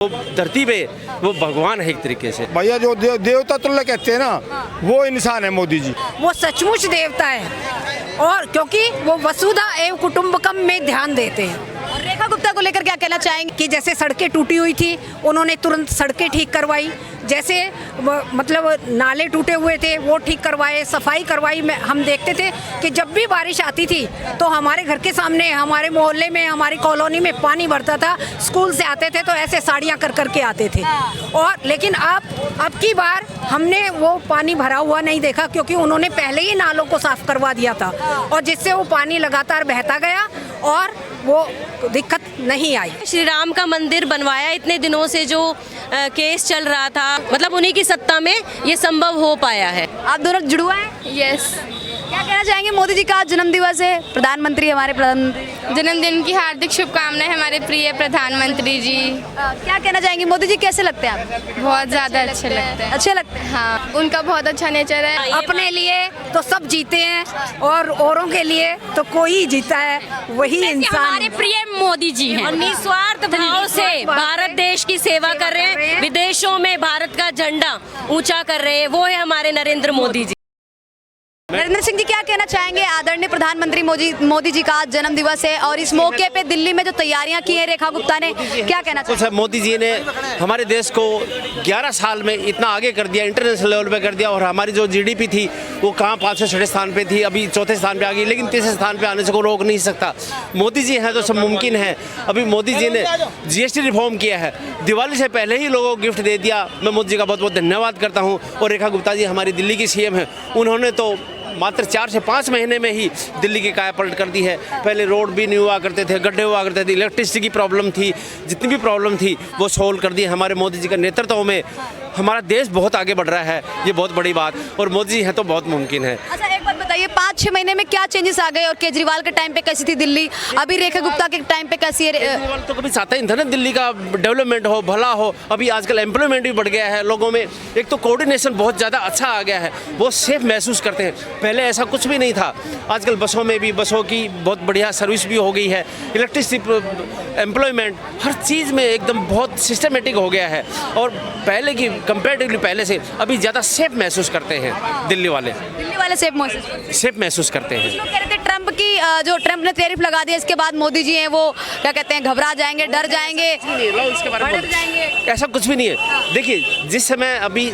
वो धरती पे वो भगवान है एक तरीके से। भैया जो देवता तुल्य कहते हैं ना, वो इंसान है मोदी जी। वो सचमुच देवता है, और क्योंकि वो वसुधा एवं कुटुंबकम में ध्यान देते हैं। और रेखा गुप्ता को लेकर क्या कहना चाहेंगे? कि जैसे सड़कें टूटी हुई थी, उन्होंने तुरंत सड़कें ठीक करवाई। जैसे मतलब नाले टूटे हुए थे वो ठीक करवाए, सफाई करवाई। हम देखते थे कि जब भी बारिश आती थी तो हमारे घर के सामने, हमारे मोहल्ले में, हमारी कॉलोनी में पानी भरता था। स्कूल से आते थे तो ऐसे साड़ियाँ कर करके आते थे। और लेकिन अब की बार हमने वो पानी भरा हुआ नहीं देखा, क्योंकि उन्होंने पहले ही नालों को साफ करवा दिया था, और जिससे वो पानी लगातार बहता गया और वो दिक्कत नहीं आई। श्री राम का मंदिर बनवाया, इतने दिनों से जो केस चल रहा था, मतलब उन्हीं की सत्ता में ये संभव हो पाया है। आप दोनों जुड़वा हैं? यस। क्या कहना चाहेंगे? मोदी जी का जन्मदिवस है, प्रधानमंत्री हमारे प्रधानमंत्री, जन्मदिन की हार्दिक शुभकामनाएं हमारे प्रिय प्रधानमंत्री जी। क्या कहना चाहेंगे? मोदी जी कैसे लगते हैं आपको? बहुत ज़्यादा अच्छे लगते हैं। अच्छे लगते हैं। हाँ, उनका बहुत अच्छा नेचर है। अपने लिए तो सब जीते हैं और औरों के लिए तो कोई जीता है, वही इंसान। हमारे प्रिय मोदी जी हैं, निस्वार्थ भाव से भारत देश की सेवा कर रहे हैं, विदेशों में भारत का झंडा ऊंचा कर रहे हैं, वो है हमारे नरेंद्र मोदी जी। नरेंद्र सिंह जी, क्या कहना चाहेंगे? आदरणीय प्रधानमंत्री मोदी जी का आज जन्म दिवस है, और इस मौके पे दिल्ली में जो तैयारियां की है रेखा गुप्ता ने, क्या कहना चाहेंगे? मोदी जी ने हमारे देश को 11 साल में इतना आगे कर दिया, इंटरनेशनल लेवल पे कर दिया। और हमारी जो जीडीपी थी वो कहाँ 5 से 6 स्थान पे थी, अभी 4थे स्थान पे आ गई, लेकिन 3रे स्थान पे आने से कोई रोक नहीं सकता। मोदी जी हैं तो सब मुमकिन है। अभी मोदी जी ने जीएसटी रिफॉर्म किया है, दिवाली से पहले ही लोगों को गिफ्ट दे दिया। मैं मोदी जी का बहुत बहुत धन्यवाद करता हूँ। और रेखा गुप्ता जी हमारी दिल्ली की सीएम है, उन्होंने तो मात्र 4 से 5 महीने में ही दिल्ली की काया पलट कर दी है। पहले रोड भी नहीं हुआ करते थे, गड्ढे हुआ करते थे, इलेक्ट्रिसिटी की प्रॉब्लम थी, जितनी भी प्रॉब्लम थी वो सोल्व कर दी। हमारे मोदी जी के नेतृत्व में हमारा देश बहुत आगे बढ़ रहा है, ये बहुत बड़ी बात। और मोदी जी हैं तो बहुत मुमकिन है। अच्छा, एक बात बताइए, 5-6 महीने में क्या चेंजेस आ गए? और केजरीवाल के टाइम पे कैसी थी दिल्ली, अभी रेखा गुप्ता के टाइम पे कैसी है? केजरीवाल तो कभी चाहता ही था ना दिल्ली का डेवलपमेंट हो, भला हो। अभी आजकल एम्प्लॉयमेंट भी बढ़ गया है लोगों में, एक तो कोऑर्डिनेशन बहुत ज़्यादा अच्छा आ गया है, वो सेफ महसूस करते हैं। पहले ऐसा कुछ भी नहीं था। आजकल बसों में भी, बसों की बहुत बढ़िया सर्विस भी हो गई है, इलेक्ट्रिसिटी, एम्प्लॉयमेंट, हर चीज़ में एकदम बहुत सिस्टमेटिक हो गया है। और पहले की कंपेरेटिवली पहले से अभी ज़्यादा सेफ महसूस करते हैं दिल्ली वाले सेफ महसूस करते हैं। लोग कह रहे थे ट्रम्प ने टैरिफ लगा दिया, इसके बाद मोदी जी हैं वो क्या कहते हैं, घबरा जाएंगे, डर जाएंगे, इसके बारे में ऐसा कुछ भी नहीं है। देखिए, जिस समय अभी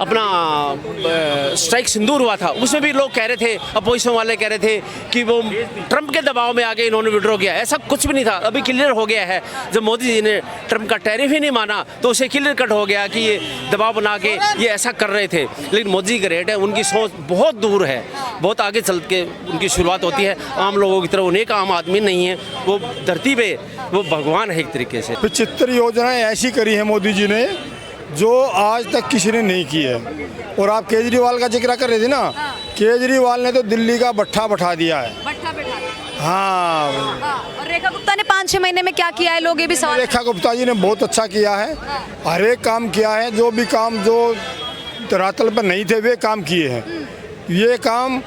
अपना स्ट्राइक सिंदूर हुआ था, उसमें भी लोग कह रहे थे, अपोजिशन वाले कह रहे थे कि वो ट्रंप के दबाव में आके इन्होंने विड्रॉ किया। ऐसा कुछ भी नहीं था। अभी क्लियर हो गया है, जब मोदी जी ने ट्रंप का टैरिफ ही नहीं माना तो उसे क्लियर कट हो गया कि ये दबाव बना के ये ऐसा कर रहे थे। लेकिन मोदी जी का रेट है, उनकी सोच बहुत दूर है, बहुत आगे चल के उनकी शुरुआत होती है। आम लोगों की तरह उन्हें एक आम आदमी नहीं है, वो धरती पे वो भगवान है एक तरीके से। 75 योजनाएं ऐसी करी है मोदी जी ने जो आज तक किसी ने नहीं की है। और आप केजरीवाल का जिक्र कर रहे थे ना, केजरीवाल ने तो दिल्ली का भट्ठा बैठा दिया है। हाँ। और रेखा गुप्ता ने 5-6 महीने में क्या किया है? लोग ये भी सवाल। रेखा गुप्ता जी ने बहुत अच्छा किया है, हर एक काम किया है। जो भी काम जो धरातल पर नहीं थे वे काम किए हैं। ये काम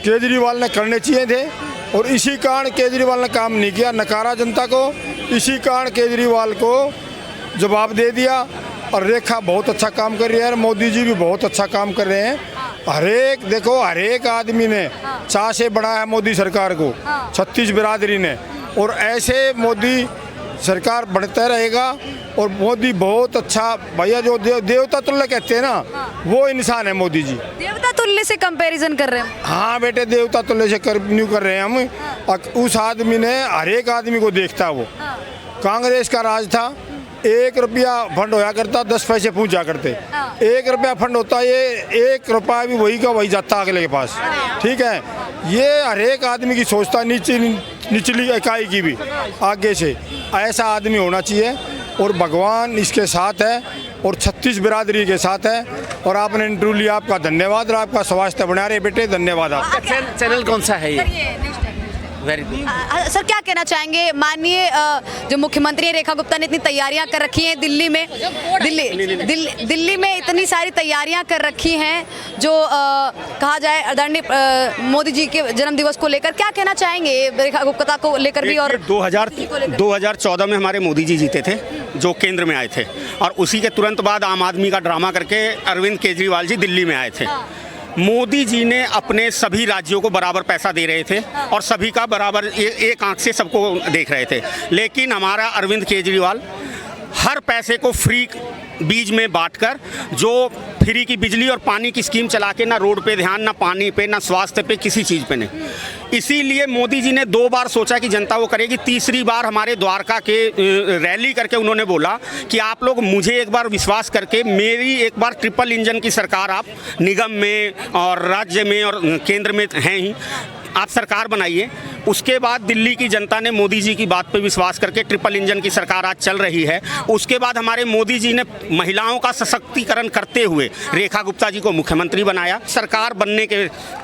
केजरीवाल ने करने चाहिए थे, और इसी कारण केजरीवाल ने काम नहीं किया, नकारा जनता को। इसी कारण केजरीवाल को जवाब दे दिया। और रेखा बहुत अच्छा काम कर रही है, मोदी जी भी बहुत अच्छा काम कर रहे हैं। हर एक आदमी ने चाह से बढ़ाया है मोदी सरकार को, 36 बिरादरी ने। और ऐसे मोदी सरकार बढ़ता रहेगा। और मोदी बहुत अच्छा, भैया जो देवता तुल्य कहते हैं ना, वो इंसान है मोदी जी। देवता तुल्य से कंपैरिजन कर रहे हैं? हाँ बेटे, देवता तुल्य से न्यू कर रहे हैं हम। उस आदमी ने हर एक आदमी को देखता। वो कांग्रेस का राज था, 1 रुपया फंड होया करता, 10 पैसे पहुंचा करते। 1 रुपया फंड होता, ये 1 रुपया भी वही का वही जाता अगले के पास। ठीक है, ये हर एक आदमी की सोचता, निचली इकाई की भी आगे से। ऐसा आदमी होना चाहिए, और भगवान इसके साथ है, और 36 बिरादरी के साथ है। और आपने इंटरव्यू लिया, आपका धन्यवाद। और आपका स्वास्थ्य बना रहे बेटे, धन्यवाद। आप चैनल कौन सा है ये? Very good. सर क्या कहना चाहेंगे, माननीय जो मुख्यमंत्री रेखा गुप्ता ने इतनी तैयारियां कर रखी हैं दिल्ली में, दिल्ली में इतनी सारी तैयारियां कर रखी हैं जो कहा जाए आदरणीय मोदी जी के जन्म दिवस को लेकर, क्या कहना चाहेंगे रेखा गुप्ता को लेकर भी? और 2014 में हमारे मोदी जी जीते थे जो केंद्र में आए थे, और उसी के तुरंत बाद आम आदमी का ड्रामा करके अरविंद केजरीवाल जी दिल्ली में आए थे। मोदी जी ने अपने सभी राज्यों को बराबर पैसा दे रहे थे और सभी का बराबर एक आंख से सबको देख रहे थे, लेकिन हमारा अरविंद केजरीवाल हर पैसे को फ्री बीज में बांटकर, जो फ्री की बिजली और पानी की स्कीम चला के ना रोड पे ध्यान, ना पानी पे, ना स्वास्थ्य पे, किसी चीज़ पे नहीं। इसीलिए मोदी जी ने 2 बार सोचा कि जनता वो करेगी। तीसरी बार हमारे द्वारका के रैली करके उन्होंने बोला कि आप लोग मुझे एक बार विश्वास करके मेरी एक बार ट्रिपल इंजन की सरकार, आप निगम में और राज्य में और केंद्र में हैं ही, आप सरकार बनाइए। उसके बाद दिल्ली की जनता ने मोदी जी की बात पे विश्वास करके ट्रिपल इंजन की सरकार आज चल रही है। उसके बाद हमारे मोदी जी ने महिलाओं का सशक्तिकरण करते हुए रेखा गुप्ता जी को मुख्यमंत्री बनाया। सरकार बनने के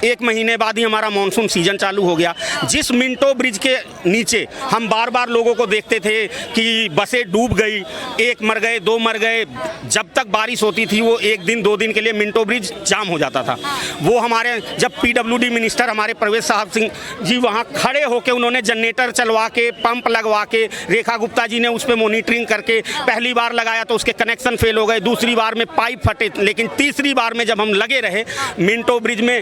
1 महीने बाद ही हमारा मानसून सीजन चालू हो गया। जिस मिंटो ब्रिज के नीचे हम बार बार लोगों को देखते थे कि बसें डूब गई, 1 मर गए, 2 मर गए, जब तक बारिश होती थी वो 1 दिन 2 दिन के लिए मिंटो ब्रिज जाम हो जाता था। वो हमारे जब PWD मिनिस्टर हमारे प्रवेश साहब सिंह जी वहाँ खड़े होके उन्होंने जनरेटर चलवा के, पंप लगवा के, रेखा गुप्ता जी ने उस पर मॉनिटरिंग करके, पहली बार लगाया तो उसके कनेक्शन फेल हो गए, दूसरी बार में पाइप फटे, लेकिन तीसरी बार में जब हम लगे रहे मिंटो ब्रिज में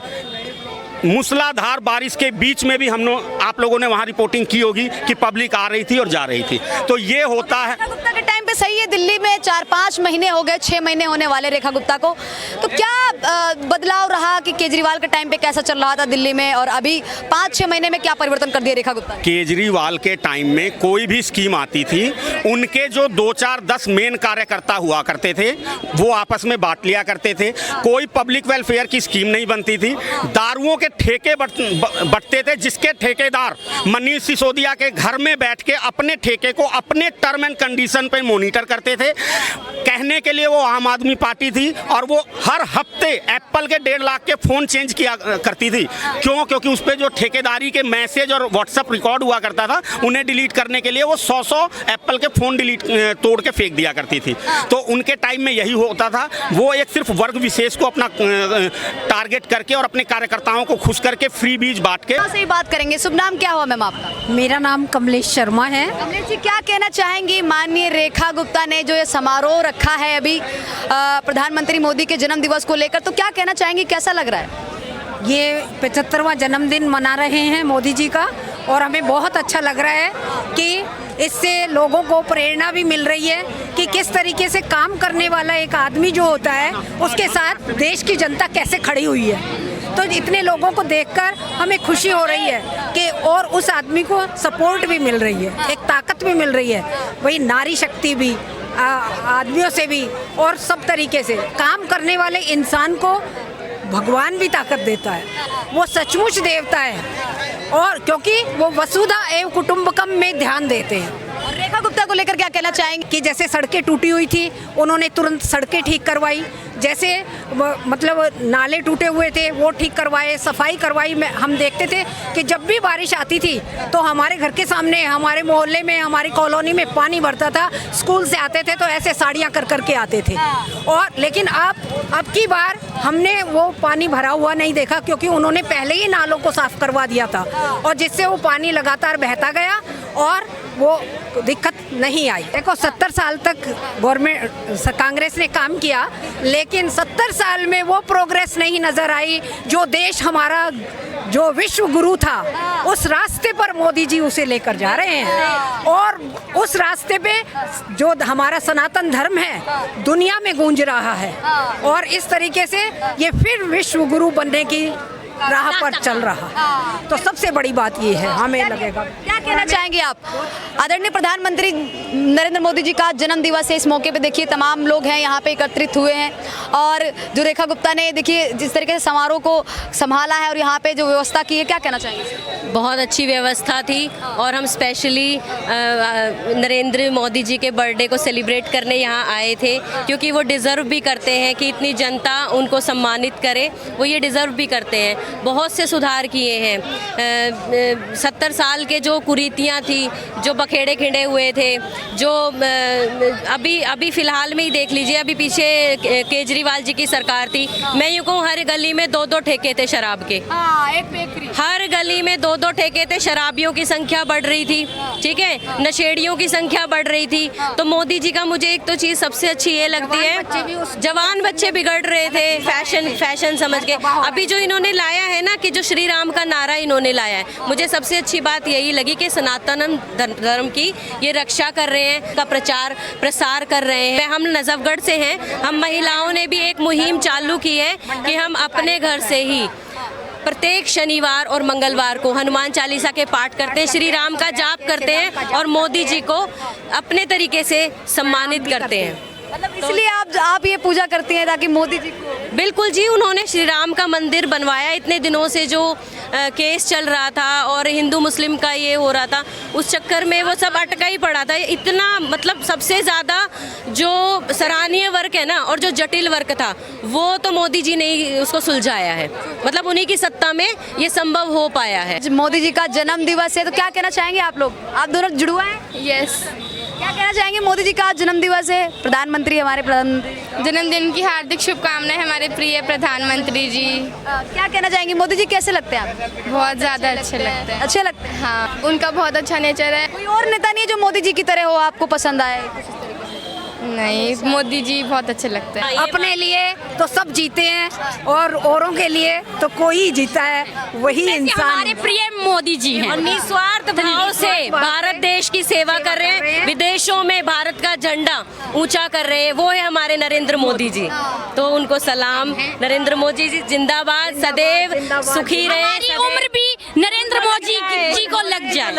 मूसलाधार बारिश के बीच में भी आप लोगों ने वहाँ रिपोर्टिंग की होगी कि पब्लिक आ रही थी और जा रही थी। तो ये होता है। रेखा गुप्ता के टाइम पे सही है, दिल्ली में 4-5 महीने हो गए, 6 महीने होने वाले रेखा गुप्ता को, तो क्या बदलाव रहा कि केजरीवाल के टाइम पे कैसा चल रहा था दिल्ली में, और अभी 5-6 महीने में क्या परिवर्तन कर दिया रेखा गुप्ता? केजरीवाल के टाइम में कोई भी स्कीम आती थी, उनके जो 2-4-10 मेन कार्यकर्ता हुआ करते थे वो आपस में बांट लिया करते थे। कोई पब्लिक वेलफेयर की स्कीम नहीं बनती थी। दारुओं के ठेके बंटते थे, जिसके ठेकेदार मनीष सिसोदिया के घर में बैठ के अपने ठेके को अपने टर्म एंड कंडीशन पे मॉनिटर करते थे। कहने के लिए वो आम आदमी पार्टी थी और वो हर हफ्ते एप्पल के 1.5 लाख के फ़ोन चेंज किया करती थी। क्यों? क्योंकि उस पर जो ठेकेदारी के मैसेज और व्हाट्सअप रिकॉर्ड हुआ करता था, उन्हें डिलीट करने के लिए वो 100 एप्पल के फ़ोन तोड़ के फेंक दिया करती थी। तो उनके टाइम में यही होता था। वो एक सिर्फ वर्ग विशेष को अपना टारगेट करके और अपने कार्यकर्ताओं को खुश करके फ्री बीज बांट के। सही बात करेंगे। शुभ नाम क्या हुआ मैम आपका? मेरा नाम कमलेश शर्मा है। कमलेश जी, क्या कहना चाहेंगी, माननीय रेखा गुप्ता ने जो ये समारोह रखा है अभी प्रधानमंत्री मोदी के जन्म दिवस को लेकर, तो क्या कहना चाहेंगी, कैसा लग रहा है? ये 75वां जन्मदिन मना रहे हैं मोदी जी का, और हमें बहुत अच्छा लग रहा है कि इससे लोगों को प्रेरणा भी मिल रही है कि किस तरीके से काम करने वाला एक आदमी जो होता है उसके साथ देश की जनता कैसे खड़ी हुई है। तो इतने लोगों को देखकर हमें खुशी हो रही है कि और उस आदमी को सपोर्ट भी मिल रही है, एक ताकत भी मिल रही है, वही नारी शक्ति भी, आदमियों से भी, और सब तरीके से काम करने वाले इंसान को भगवान भी ताकत देता है। वो सचमुच देवता है, और क्योंकि वो वसुधा एवं कुटुंबकम में ध्यान देते हैं। और रेखा गुप्ता को लेकर क्या कहना चाहेंगे? कि जैसे सड़कें टूटी हुई थी उन्होंने तुरंत सड़कें ठीक करवाई, जैसे मतलब नाले टूटे हुए थे वो ठीक करवाए, सफाई करवाई। हम देखते थे कि जब भी बारिश आती थी तो हमारे घर के सामने, हमारे मोहल्ले में, हमारी कॉलोनी में पानी भरता था। स्कूल से आते थे तो ऐसे साड़ियाँ कर करके आते थे। और लेकिन अब की बार हमने वो पानी भरा हुआ नहीं देखा, क्योंकि उन्होंने पहले ही नालों को साफ करवा दिया था, और जिससे वो पानी लगातार बहता गया और वो दिक्कत नहीं आई। देखो 70 साल तक गवर्नमेंट कांग्रेस ने काम किया, लेकिन 70 साल में वो प्रोग्रेस नहीं नजर आई जो देश हमारा, जो विश्व गुरु था, उस रास्ते पर मोदी जी उसे लेकर जा रहे हैं। और उस रास्ते पे जो हमारा सनातन धर्म है दुनिया में गूंज रहा है, और इस तरीके से ये फिर विश्व गुरु बनने की राह पर चल रहा। तो सबसे बड़ी बात ये है, हमें लगेगा। क्या कहना चाहेंगे आप? आदरणीय प्रधानमंत्री नरेंद्र मोदी जी का जन्म दिवस है, इस मौके पे देखिए तमाम लोग हैं यहाँ पे एकत्रित हुए हैं, और जो रेखा गुप्ता ने देखिए जिस तरीके से समारोह को संभाला है और यहाँ पे जो व्यवस्था की है, क्या कहना चाहेंगे? बहुत अच्छी व्यवस्था थी और हम स्पेशली नरेंद्र मोदी जी के बर्थडे को सेलिब्रेट करने यहाँ आए थे, क्योंकि वो डिज़र्व भी करते हैं कि इतनी जनता उनको सम्मानित करे, वो ये डिज़र्व भी करते हैं। बहुत से सुधार किए हैं। 70 साल के जो कुरीतियाँ थी, जो बखेड़े खिंडे हुए थे, जो अभी फ़िलहाल में ही देख लीजिए, अभी पीछे केजरीवाल जी की सरकार थी, मैं यूँ कहूँ हर गली में 2-2 ठेके थे शराब के, एक बेकरी, हर गली में 2-2 ठेके थे, शराबियों की संख्या बढ़ रही थी, ठीक है, नशेड़ियों की संख्या बढ़ रही थी। तो मोदी जी का मुझे एक तो चीज़ सबसे अच्छी ये लगती है, जवान बच्चे बिगड़ रहे थे फैशन समझ के। अभी जो इन्होंने लाया है ना कि जो श्री राम का नारा इन्होंने लाया है, मुझे सबसे अच्छी बात यही लगी कि सनातन धर्म की ये रक्षा कर रहे हैं, का प्रचार प्रसार कर रहे हैं। हम नजफगढ़ से हैं, हम महिलाओं ने भी एक मुहिम चालू की है कि हम अपने घर से ही प्रत्येक शनिवार और मंगलवार को हनुमान चालीसा के पाठ करते हैं, श्री राम का जाप करते हैं और मोदी जी को अपने तरीके से सम्मानित करते हैं। मतलब इसलिए आप ये पूजा करती हैं ताकि मोदी जी को। बिल्कुल जी, उन्होंने श्री राम का मंदिर बनवाया, इतने दिनों से जो केस चल रहा था और हिंदू मुस्लिम का ये हो रहा था, उस चक्कर में वो सब अटका ही पड़ा था। इतना मतलब सबसे ज़्यादा जो सराहनीय वर्क है ना और जो जटिल वर्क था, वो तो मोदी जी ने ही उसको सुलझाया है, मतलब उन्हीं की सत्ता में ये संभव हो पाया है। मोदी जी का जन्म दिवस है, तो क्या कहना चाहेंगे आप लोग? आप दोनों जुड़ुआ हैं? यस। क्या कहना चाहेंगे? मोदी जी का जन्म दिवस है, प्रधानमंत्री हमारे प्रधानमंत्री, जन्मदिन की हार्दिक शुभकामनाएं हमारे प्रिय प्रधानमंत्री जी। क्या कहना चाहेंगे? मोदी जी कैसे लगते हैं आप? बहुत ज़्यादा अच्छे लगते हैं। अच्छे लगते हैं। हाँ, उनका बहुत अच्छा नेचर है। कोई और नेता नहीं है जो मोदी जी की तरह हो, आपको पसंद आए? नहीं, मोदी जी बहुत अच्छे लगते हैं। अपने लिए तो सब जीते हैं और औरों के लिए तो कोई जीता है, वही इंसान। हमारे प्रिय मोदी जी हैं, निस्वार्थ भाव से भारत देश की सेवा कर रहे हैं, विदेशों में भारत का झंडा ऊंचा कर रहे हैं, वो है हमारे नरेंद्र मोदी जी। तो उनको सलाम। नरेंद्र मोदी जी जिंदाबाद, सदैव सुखी रहे, हमारी उम्र भी नरेंद्र मोदी जी को लग जाए।